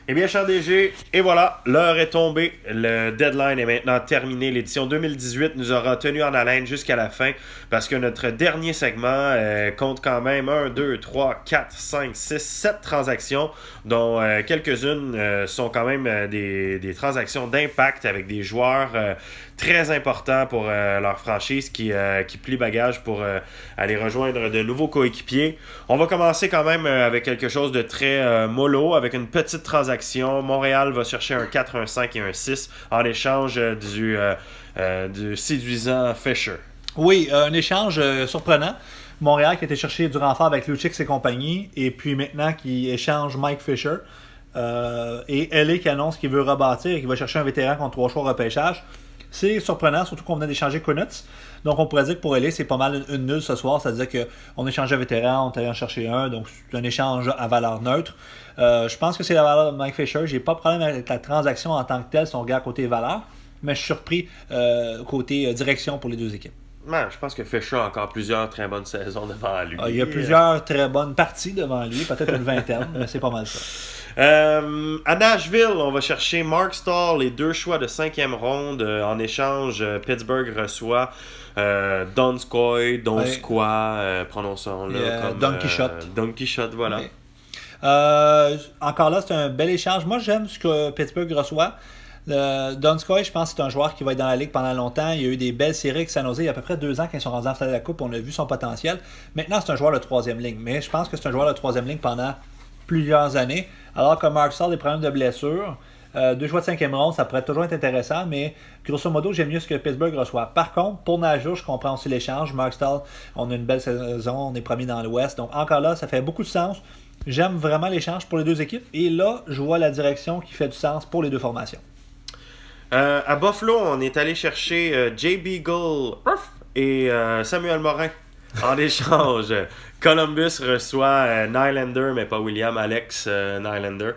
Eh bien, cher DG, et voilà, l'heure est tombée. Le deadline est maintenant terminé. L'édition 2018 nous aura tenu en haleine jusqu'à la fin parce que notre dernier segment compte quand même 1, 2, 3, 4, 5, 6, 7 transactions, dont quelques-unes sont quand même des transactions d'impact avec des joueurs très importants pour leur franchise qui plient bagage pour aller rejoindre de nouveaux coéquipiers. On va commencer quand même avec quelque chose de très mollo, avec une petite transaction. Montréal va chercher un 4, un 5 et un 6 en échange du séduisant Fisher. Oui, un échange surprenant. Montréal qui a été chercher du renfort avec Lucic et compagnie, et puis maintenant qui échange Mike Fisher. Et LA qui annonce qu'il veut rebâtir et qu'il va chercher un vétéran contre 3 choix au repêchage. C'est surprenant, surtout qu'on venait d'échanger Kunitz. Donc on pourrait dire que pour LA, c'est pas mal une nulle ce soir. C'est-à-dire qu'on échange un vétéran, on est allé en chercher un. Donc c'est un échange à valeur neutre. Je pense que c'est la valeur de Mike Fisher. J'ai pas de problème avec la transaction en tant que telle si on regarde côté valeur. Mais je suis surpris côté direction pour les deux équipes. Man, je pense que Fisher a encore plusieurs très bonnes saisons devant lui. Il y a plusieurs très bonnes parties devant lui. Peut-être une vingtaine, mais c'est pas mal ça. À Nashville, on va chercher Mark Stahl et 2 choix de 5e ronde. En échange, Pittsburgh reçoit Donskoy, prononçons-le comme Don Quichotte. Don Quichotte, voilà. Okay. Encore là, c'est un bel échange. Moi, j'aime ce que Pittsburgh reçoit. Donskoy, je pense que c'est un joueur qui va être dans la ligue pendant longtemps. Il y a eu des belles séries avec San Jose il y a à peu près 2 ans quand ils sont rendus en finale de la Coupe. On a vu son potentiel. Maintenant, c'est un joueur de 3e ligne. Mais je pense que c'est un joueur de 3e ligne pendant plusieurs années. Alors que Mark Stahl a des problèmes de blessure. 2 choix de 5e ronde, ça pourrait toujours être intéressant, mais grosso modo, j'aime mieux ce que Pittsburgh reçoit. Par contre, pour Nashville, je comprends aussi l'échange. Mark Stahl, on a une belle saison, on est premier dans l'Ouest. Donc encore là, ça fait beaucoup de sens. J'aime vraiment l'échange pour les deux équipes. Et là, je vois la direction qui fait du sens pour les deux formations. À Buffalo, on est allé chercher Jay Beagle et Samuel Morin. En échange, Columbus reçoit Nylander, mais pas William, Alex Nylander.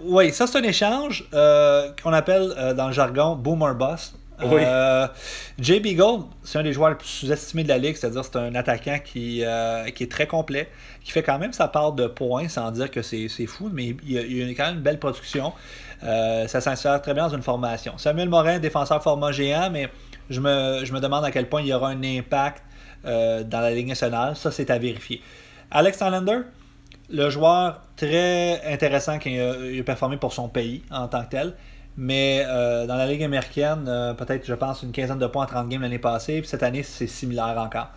Oui, ça c'est un échange qu'on appelle dans le jargon Boomer Bust. Oui. Jay Beagle, c'est un des joueurs les plus sous-estimés de la ligue, c'est-à-dire c'est un attaquant qui est très complet, qui fait quand même sa part de points, sans dire que c'est fou, mais il a quand même une belle production. Ça s'insère très bien dans une formation. Samuel Morin, défenseur format géant, mais je me demande à quel point il y aura un impact dans la Ligue nationale. Ça, c'est à vérifier. Alex Nylander, le joueur très intéressant qui a performé pour son pays en tant que tel. Mais dans la Ligue américaine, peut-être, je pense, une quinzaine de points en 30 games l'année passée. Puis cette année, c'est similaire encore.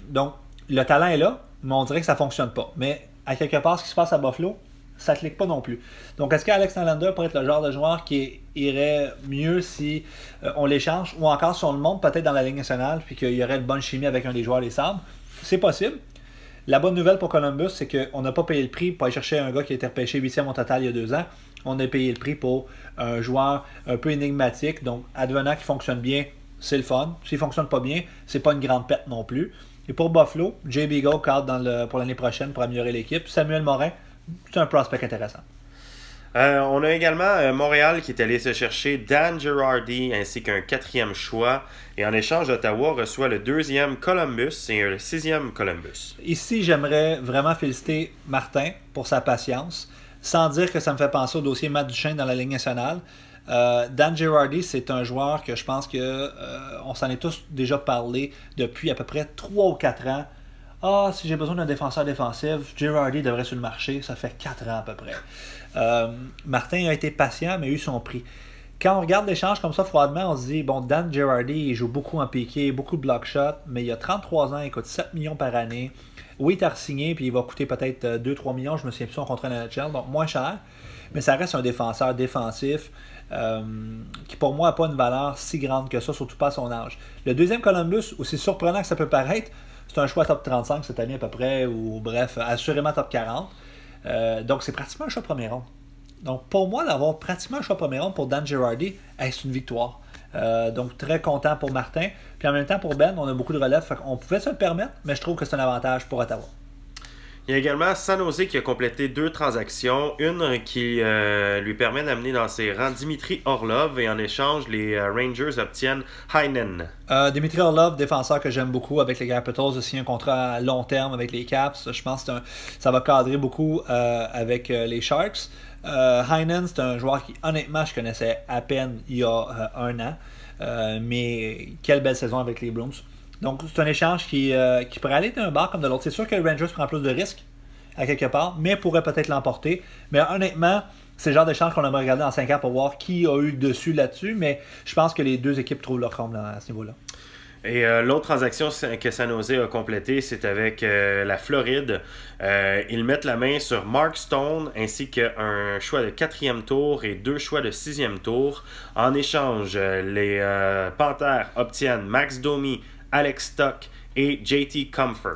Donc, le talent est là, mais on dirait que ça ne fonctionne pas. Mais à quelque part, ce qui se passe à Buffalo, ça ne clique pas non plus. Donc, est-ce qu'Alex Nylander pourrait être le genre de joueur qui irait mieux si on l'échange, ou encore si on le monte peut-être dans la Ligue nationale, puis qu'il y aurait une bonne chimie avec un des joueurs des Sabres? C'est possible. La bonne nouvelle pour Columbus, c'est qu'on n'a pas payé le prix pour aller chercher un gars qui a été repêché 8e au total il y a 2 ans. On a payé le prix pour un joueur un peu énigmatique. Donc, advenant qui fonctionne bien, c'est le fun. S'il ne fonctionne pas bien, c'est pas une grande perte non plus. Et pour Buffalo, Jay Beagle cadre pour l'année prochaine pour améliorer l'équipe. Samuel Morin, c'est un prospect intéressant. On a également Montréal qui est allé se chercher Dan Girardi ainsi qu'un 4e choix. Et en échange, Ottawa reçoit le 2e Columbus et le 6e Columbus. Ici, j'aimerais vraiment féliciter Martin pour sa patience, sans dire que ça me fait penser au dossier Matt Duchesne dans la Ligue nationale. Dan Girardi, c'est un joueur que je pense que on s'en est tous déjà parlé depuis à peu près 3 ou 4 ans. Si j'ai besoin d'un défenseur défensif, Girardi devrait sur le marché. Ça fait 4 ans à peu près. Martin a été patient, mais a eu son prix. Quand on regarde l'échange comme ça froidement, on se dit, bon, Dan Girardi, il joue beaucoup en piqué, beaucoup de block shot, mais il a 33 ans, il coûte 7 millions par année. Oui, il t'a re-signé, puis il va coûter peut-être 2-3 millions, je me souviens plus son contrat dans la NHL, donc moins cher. Mais ça reste un défenseur défensif qui, pour moi, n'a pas une valeur si grande que ça, surtout pas à son âge. Le 2e Columbus, aussi surprenant que ça peut paraître, c'est un choix top 35 cette année à peu près, ou bref, assurément top 40. Donc, c'est pratiquement un choix premier ronde. Donc, pour moi, d'avoir pratiquement un choix premier ronde pour Dan Girardi, c'est une victoire. Donc, très content pour Martin. Puis en même temps, pour Ben, on a beaucoup de relève. On pouvait se le permettre, mais je trouve que c'est un avantage pour Ottawa. Il y a également San Jose qui a complété 2 transactions. Une qui lui permet d'amener dans ses rangs Dimitri Orlov et en échange, les Rangers obtiennent Heinen. Dimitri Orlov, défenseur que j'aime beaucoup avec les Capitals, a signé un contrat à long terme avec les Caps. Je pense que ça va cadrer beaucoup avec les Sharks. Heinen, c'est un joueur qui, honnêtement, je connaissais à peine il y a 1 an. Mais quelle belle saison avec les Bruins. Donc, c'est un échange qui pourrait aller d'un bord comme de l'autre. C'est sûr que les Rangers prend plus de risques à quelque part, mais pourrait peut-être l'emporter. Mais honnêtement, c'est le genre d'échange qu'on aimerait regarder en 5 ans pour voir qui a eu le dessus là-dessus. Mais je pense que les deux équipes trouvent leur comble à ce niveau-là. Et l'autre transaction que San Jose a complétée, c'est avec la Floride. Ils mettent la main sur Mark Stone ainsi qu'un choix de 4e tour et 2 choix de 6e tour. En échange, les Panthers obtiennent Max Domi, Alex Stock et JT Comfort.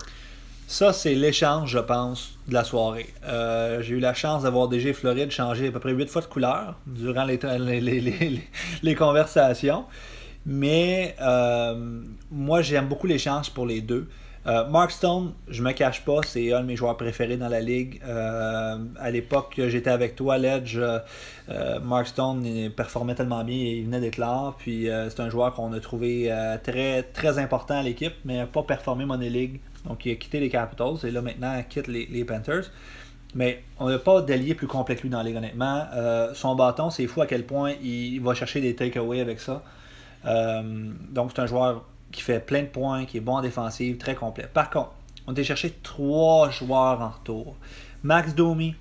Ça, c'est l'échange, je pense, de la soirée. J'ai eu la chance d'avoir DG Floride changer à peu près 8 fois de couleur durant les conversations. Mais moi, j'aime beaucoup l'échange pour les deux. Mark Stone, je me cache pas, c'est un de mes joueurs préférés dans la ligue. À l'époque que j'étais avec toi, Ledge, Mark Stone performait tellement bien, il venait d'éclore. Puis c'est un joueur qu'on a trouvé très, très important à l'équipe, mais n'a pas performé Money League. Donc il a quitté les Capitals et là maintenant il quitte les Panthers. Mais on n'a pas d'allié plus complet que lui dans la ligue, honnêtement. Son bâton, c'est fou à quel point il va chercher des takeaways avec ça. Donc c'est un joueur qui fait plein de points, qui est bon en défensive, très complet. Par contre, on a été chercher 3 joueurs en retour. Max Domi,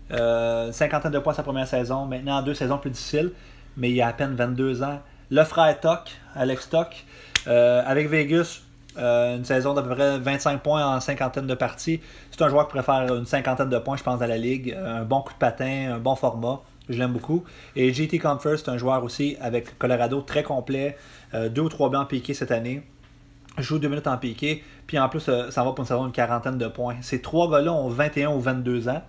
50 de points sa première saison, maintenant 2 saisons plus difficiles, mais il a à peine 22 ans. Le frère Toc, Alex Toc, avec Vegas, une saison d'à peu près 25 points en 50 de parties. C'est un joueur qui pourrait faire une 50 de points, je pense, dans la ligue. Un bon coup de patin, un bon format. Je l'aime beaucoup. Et JT Comfort, c'est un joueur aussi avec Colorado très complet. 2 ou 3 buts en piqué cette année. Joue 2 minutes en piqué. Puis en plus, ça va pour une saison d'une 40 de points. Ces 3 gars-là ont 21 ou 22 ans.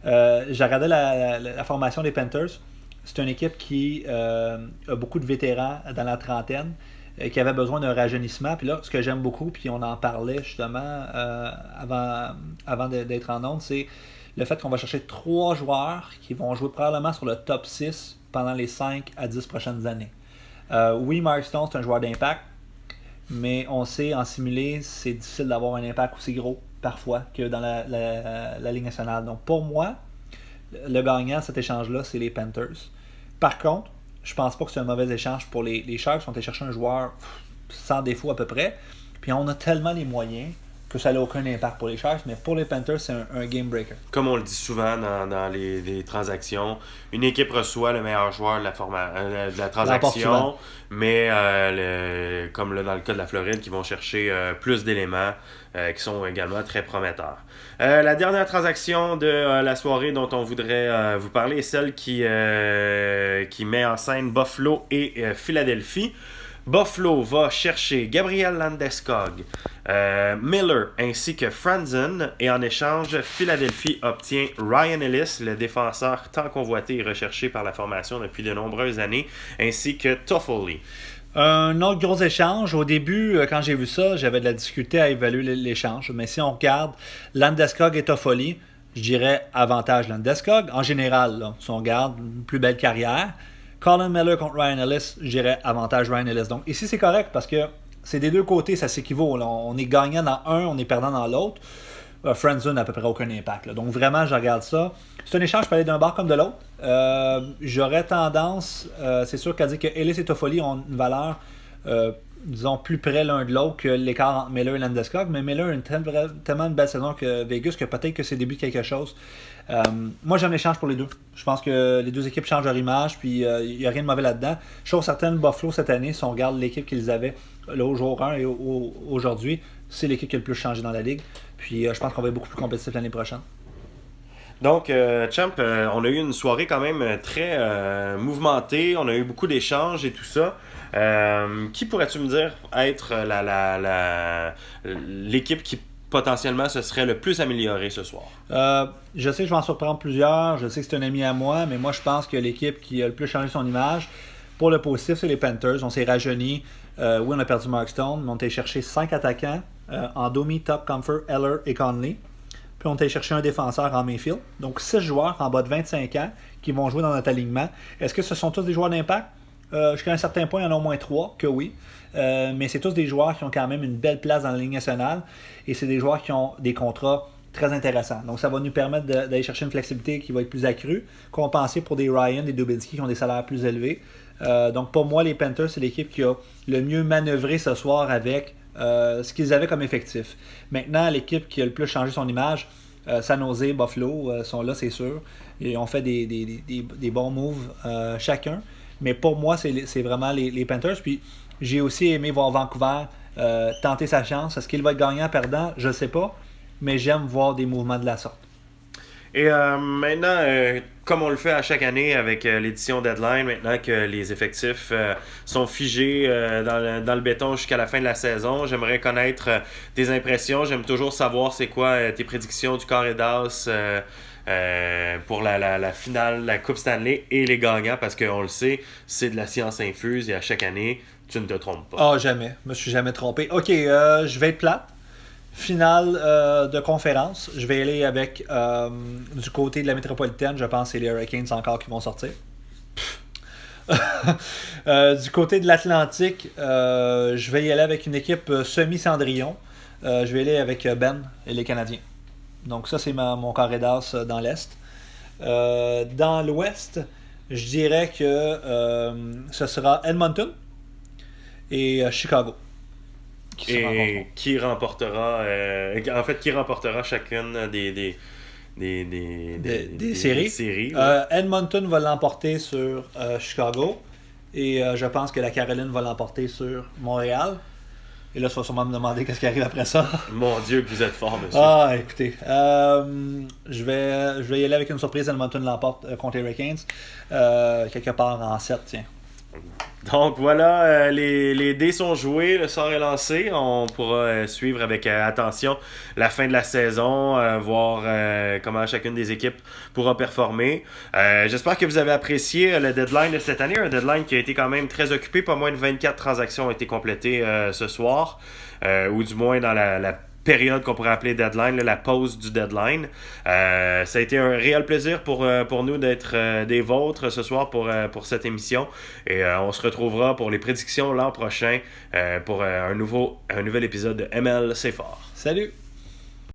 J'ai regardé la formation des Panthers. C'est une équipe qui a beaucoup de vétérans dans la trentaine, qui avait besoin d'un rajeunissement. Puis là, ce que j'aime beaucoup, puis on en parlait justement avant d'être en onde, c'est le fait qu'on va chercher 3 joueurs qui vont jouer probablement sur le top 6 pendant les 5 à 10 prochaines années. Oui, Mark Stone, c'est un joueur d'impact, mais on sait, en simulé, c'est difficile d'avoir un impact aussi gros, parfois, que dans la Ligue nationale. Donc, pour moi, le gagnant de cet échange-là, c'est les Panthers. Par contre, je pense pas que c'est un mauvais échange pour les Sharks. On a été chercher un joueur sans défaut à peu près. Puis on a tellement les moyens que ça n'a aucun impact pour les Sharks, mais pour les Panthers, c'est un game breaker. Comme on le dit souvent dans les transactions, une équipe reçoit le meilleur joueur de la transaction, mais comme là, dans le cas de la Floride, qui vont chercher plus d'éléments qui sont également très prometteurs. La dernière transaction de la soirée dont on voudrait vous parler est celle qui met en scène Buffalo et Philadelphie. Buffalo va chercher Gabriel Landeskog, Miller ainsi que Franzen, et en échange, Philadelphie obtient Ryan Ellis, le défenseur tant convoité et recherché par la formation depuis de nombreuses années, ainsi que Toffoli. Un autre gros échange. Au début, quand j'ai vu ça, j'avais de la difficulté à évaluer l'échange. Mais si on regarde Landeskog et Toffoli, je dirais avantage Landeskog. En général, là, si on regarde une plus belle carrière, Colin Miller contre Ryan Ellis, je dirais avantage Ryan Ellis. Donc ici, c'est correct parce que c'est des deux côtés, ça s'équivaut. Là. On est gagnant dans un, on est perdant dans l'autre. Friendzone n'a à peu près aucun impact. Là. Donc vraiment, je regarde ça. C'est un échange qui peut aller d'un bord comme de l'autre. J'aurais tendance, c'est sûr qu'à dire que Ellis et Toffoli ont une valeur, disons, plus près l'un de l'autre que l'écart entre Miller et Landeskog. Mais Miller a tellement une belle saison que Vegas que peut-être que c'est le début de quelque chose. Moi, j'aime l'échange pour les deux. Je pense que les deux équipes changent leur image, puis il n'y a rien de mauvais là-dedans. Chose certaine, Buffalo, cette année, si on regarde l'équipe qu'ils avaient là, au jour 1 et aujourd'hui, c'est l'équipe qui a le plus changé dans la ligue. Puis je pense qu'on va être beaucoup plus compétitif l'année prochaine. Donc, Champ, on a eu une soirée quand même très mouvementée. On a eu beaucoup d'échanges et tout ça. Qui pourrais-tu me dire être l'équipe qui potentiellement se serait le plus améliorée ce soir? Je sais que je vais en surprendre plusieurs. Je sais que c'est un ami à moi, mais moi, je pense que l'équipe qui a le plus changé son image, pour le positif, c'est les Panthers. On s'est rajeuni. Oui, on a perdu Mark Stone, mais on a été chercher 5 attaquants en Domi, Top, Comfort, Eller et Conley. Puis on est allé chercher un défenseur en Mayfield. Donc 6 joueurs en bas de 25 ans qui vont jouer dans notre alignement. Est-ce que ce sont tous des joueurs d'impact? Jusqu'à un certain point, il y en a au moins 3 que oui. Mais c'est tous des joueurs qui ont quand même une belle place dans la Ligue nationale. Et c'est des joueurs qui ont des contrats très intéressants. Donc ça va nous permettre d'aller chercher une flexibilité qui va être plus accrue, compensée pour des Ryan, des Dubinsky qui ont des salaires plus élevés. Donc pour moi, les Panthers, c'est l'équipe qui a le mieux manœuvré ce soir avec ce qu'ils avaient comme effectif. Maintenant, l'équipe qui a le plus changé son image, San Jose, Buffalo, sont là, c'est sûr. Ils ont fait des bons moves chacun. Mais pour moi, c'est vraiment les Panthers. Puis j'ai aussi aimé voir Vancouver tenter sa chance. Est-ce qu'il va être gagnant-perdant? Je ne sais pas. Mais j'aime voir des mouvements de la sorte. Et maintenant, comme on le fait à chaque année avec l'édition Deadline, maintenant que les effectifs sont figés dans le béton jusqu'à la fin de la saison, j'aimerais connaître tes impressions. J'aime toujours savoir c'est quoi tes prédictions du carré d'as pour la finale, la Coupe Stanley et les gagnants, parce qu'on le sait, c'est de la science infuse et à chaque année, tu ne te trompes pas. Ah, jamais. Je me suis jamais trompé. Ok, je vais être plate. Finale de conférence, je vais aller avec du côté de la métropolitaine, je pense que c'est les Hurricanes encore qui vont sortir. Du côté de l'Atlantique, je vais y aller avec une équipe semi-Cendrillon. Je vais aller avec Ben et les Canadiens. Donc ça, c'est mon carré d'as dans l'Est. Dans l'Ouest, je dirais que ce sera Edmonton et Chicago. Qui remportera chacune des séries. Edmonton va l'emporter sur Chicago et je pense que la Caroline va l'emporter sur Montréal. Et là, tu vas sûrement me demander qu'est-ce qui arrive après ça. Mon Dieu, que vous êtes fort, monsieur. Ah, écoutez. Je vais y aller avec une surprise. Edmonton l'emporte contre les Hurricanes. Quelque part en 7, tiens. Donc voilà, les dés sont joués, le sort est lancé. On pourra suivre avec attention la fin de la saison, voir comment chacune des équipes pourra performer. J'espère que vous avez apprécié le deadline de cette année, un deadline qui a été quand même très occupé. Pas moins de 24 transactions ont été complétées ce soir, ou du moins dans la période qu'on pourrait appeler deadline, la pause du deadline. Ça a été un réel plaisir pour nous d'être des vôtres ce soir pour cette émission. Et on se retrouvera pour les prédictions l'an prochain pour un nouvel épisode de ML C'est Fort. Salut!